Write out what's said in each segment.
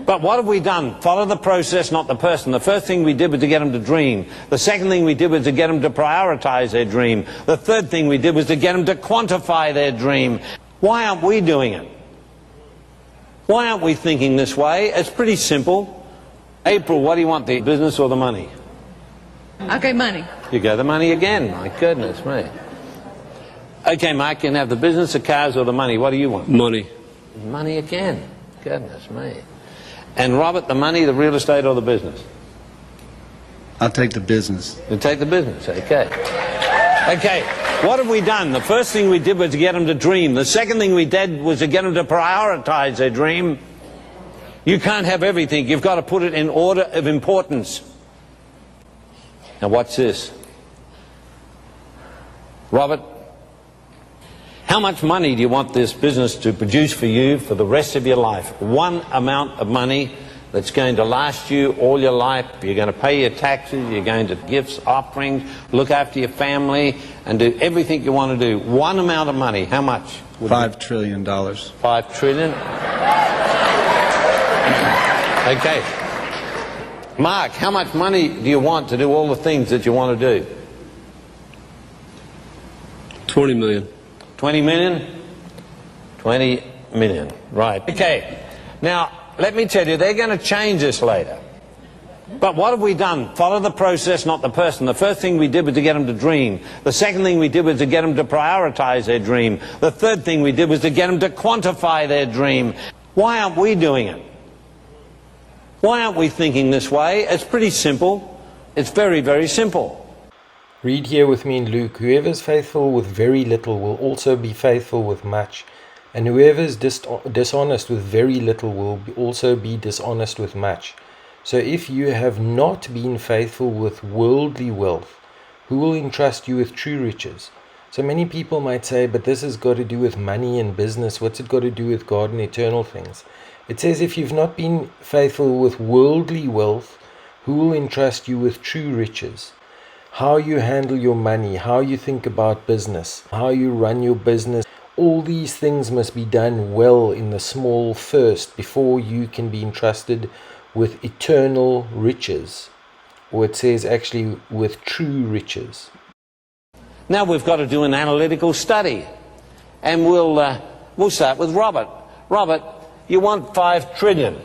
But what have we done? Follow the process, not the person. The first thing we did was to get them to dream. The second thing we did was to get them to prioritize their dream. The third thing we did was to get them to quantify their dream. Why aren't we doing it? Why aren't we thinking this way? It's pretty simple. April, what do you want, the business or the money? Okay, money. You go the money again. My goodness me. Okay, Mark, you can have the business, the cars, or the money. What do you want? Money. Money again. Goodness me. And Robert, the money, the real estate, or the business? I'll take the business. You take the business, okay. Okay, what have we done? The first thing we did was to get them to dream. The second thing we did was to get them to prioritize their dream. You can't have everything. You've got to put it in order of importance. Now watch this. Robert, how much money do you want this business to produce for you for the rest of your life? One amount of money that's going to last you all your life. You're going to pay your taxes, you're going to gifts, offerings, look after your family, and do everything you want to do. One amount of money. How much? $5 trillion. $5 trillion? Okay. Mark, how much money do you want to do all the things that you want to do? 20 million. 20 million? 20 million. Right. Okay. Now, let me tell you, they're going to change this later. But what have we done? Follow the process, not the person. The first thing we did was to get them to dream. The second thing we did was to get them to prioritize their dream. The third thing we did was to get them to quantify their dream. Why aren't we doing it? Why aren't we thinking this way? It's pretty simple. It's very, very simple. Read here with me in Luke, whoever is faithful with very little will also be faithful with much, and whoever is dishonest with very little will also be dishonest with much. So if you have not been faithful with worldly wealth, who will entrust you with true riches? So many people might say, but this has got to do with money and business. What's it got to do with God and eternal things? It says if you've not been faithful with worldly wealth, who will entrust you with true riches? How you handle your money, how you think about business, how you run your business, all these things must be done well in the small first before you can be entrusted with eternal riches. Or it says actually with true riches. Now we've got to do an analytical study. And we'll start with Robert. Robert, you want 5 trillion.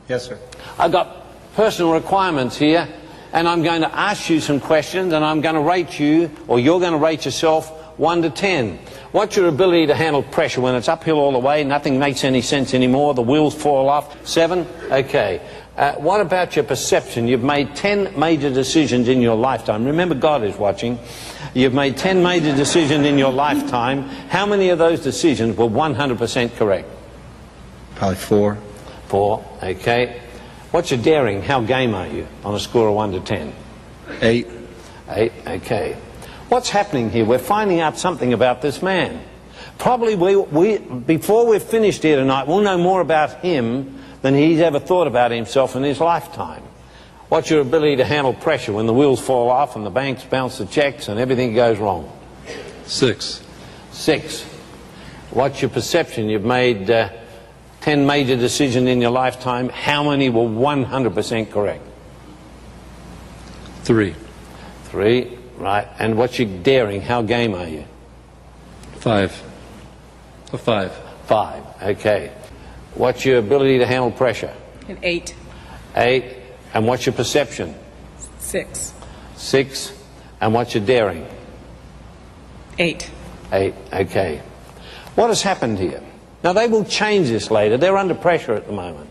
Yes, sir. I've got personal requirements here. And I'm going to ask you some questions, and I'm going to rate you, or you're going to rate yourself 1 to 10. What's your ability to handle pressure when it's uphill all the way, nothing makes any sense anymore, the wheels fall off? 7? Okay. What about your perception? You've made 10 major decisions in your lifetime. Remember, God is watching. You've made 10 major decisions in your lifetime. How many of those decisions were 100% correct? Probably 4. 4, okay. What's your daring? How game are you on a score of 1 to 10? 8. 8, okay. What's happening here? We're finding out something about this man. Probably before we're finished here tonight, we'll know more about him than he's ever thought about himself in his lifetime. What's your ability to handle pressure when the wheels fall off and the banks bounce the checks and everything goes wrong? 6. 6. What's your perception? You've made 10 major decisions in your lifetime. How many were 100% correct? 3. 3, right. And what's your daring? How game are you? 5. A 5. 5, okay. What's your ability to handle pressure? An 8. 8. And what's your perception? 6. 6. And what's your daring? 8. 8, okay. What has happened here? Now, they will change this later. They're under pressure at the moment.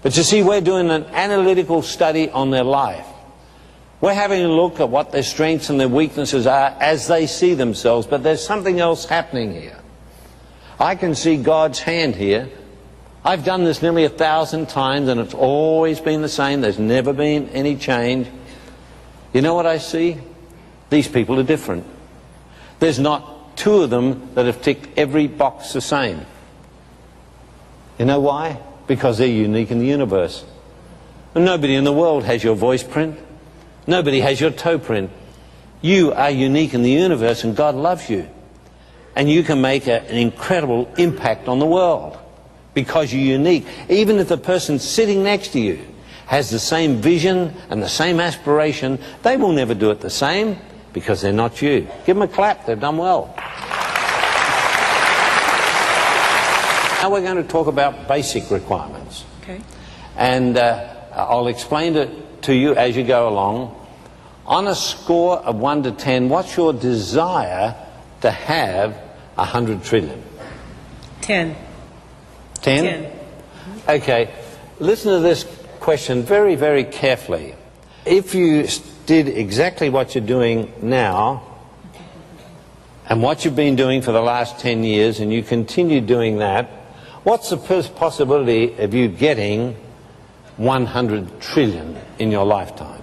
But you see, we're doing an analytical study on their life. We're having a look at what their strengths and their weaknesses are as they see themselves. But there's something else happening here. I can see God's hand here. I've done this nearly 1,000 times, and it's always been the same. There's never been any change. You know what I see? These people are different. There's not 2 of them that have ticked every box the same. You know why? Because they're unique in the universe. And nobody in the world has your voice print. Nobody has your toe print. You are unique in the universe, and God loves you. And you can make an incredible impact on the world because you're unique. Even if the person sitting next to you has the same vision and the same aspiration, they will never do it the same because they're not you. Give them a clap, they've done well. Now we're going to talk about basic requirements. Okay. And I'll explain it to you as you go along. On a score of 1 to 10, what's your desire to have 100 trillion? 10. 10? 10. Okay, listen to this question very, very carefully. If you did exactly what you're doing now and what you've been doing for the last 10 years and you continue doing that, what's the possibility of you getting 100 trillion in your lifetime?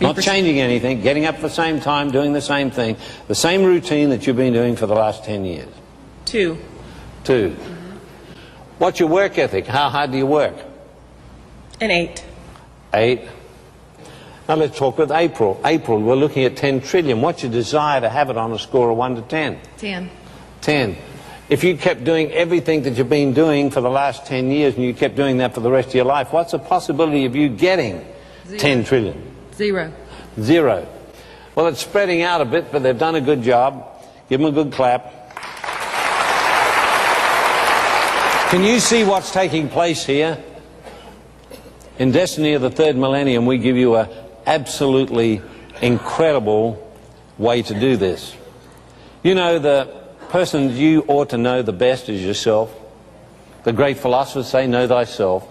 Not changing anything, getting up at the same time, doing the same thing, the same routine that you've been doing for the last 10 years. 2. 2. What's your work ethic? How hard do you work? An 8. 8. Now let's talk with April. April, we're looking at 10 trillion. What's your desire to have it on a score of 1 to 10? 10. 10. If you kept doing everything that you've been doing for the last 10 years and you kept doing that for the rest of your life, what's the possibility of you getting 10 trillion? 0. 0. Well, it's spreading out a bit, but they've done a good job. Give them a good clap. Can you see what's taking place here? In Destiny of the Third Millennium, we give you an absolutely incredible way to do this. You know, the person you ought to know the best is yourself. The great philosophers say, know thyself.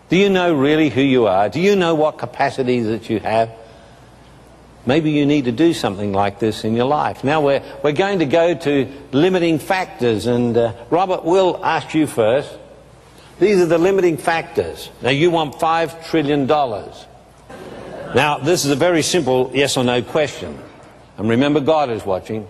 Do you know really who you are? Do you know what capacities that you have? Maybe you need to do something like this in your life. Now we're going to go to limiting factors, and Robert will ask you first. These are the limiting factors. Now you want $5 trillion. Now this is a very simple yes or no question. And remember, God is watching.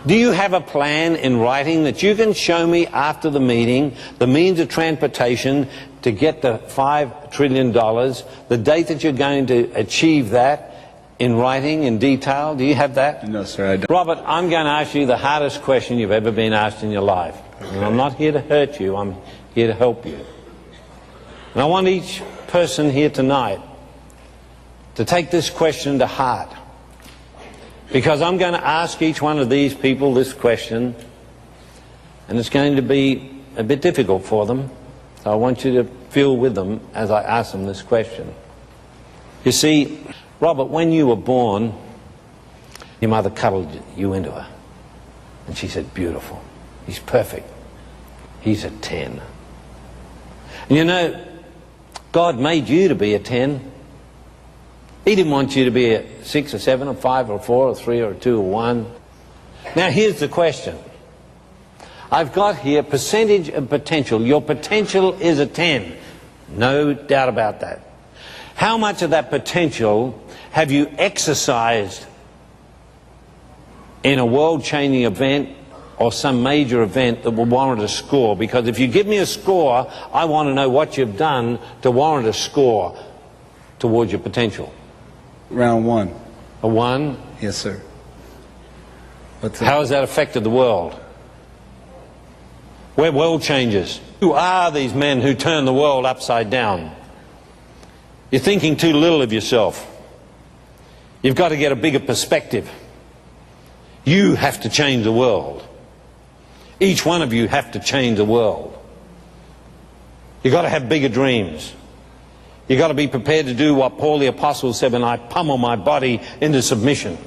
Do you have a plan in writing that you can show me after the meeting, the means of transportation to get the $5 trillion, the date that you're going to achieve that in writing, in detail? Do you have that? No, sir, I don't. Robert, I'm going to ask you the hardest question you've ever been asked in your life. And I'm not here to hurt you, I'm here to help you. And I want each person here tonight to take this question to heart. Because I'm going to ask each one of these people this question, and it's going to be a bit difficult for them. So I want you to feel with them as I ask them this question. You see, Robert, when you were born, your mother cuddled you into her. And she said, beautiful. He's perfect. He's a 10. And you know, God made you to be a 10. He didn't want you to be a 6 or 7 or 5 or 4 or 3 or 2 or 1. Now here's the question. I've got here percentage of potential. Your potential is a 10. No doubt about that. How much of that potential have you exercised in a world-changing event or some major event that will warrant a score? Because if you give me a score, I want to know what you've done to warrant a score towards your potential. Round 1. A 1? Yes, sir. What's that? How has that affected the world? We're world changers. Who are these men who turn the world upside down? You're thinking too little of yourself. You've got to get a bigger perspective. You have to change the world. Each one of you have to change the world. You've got to have bigger dreams. You've got to be prepared to do what Paul the Apostle said, when I pummel my body into submission.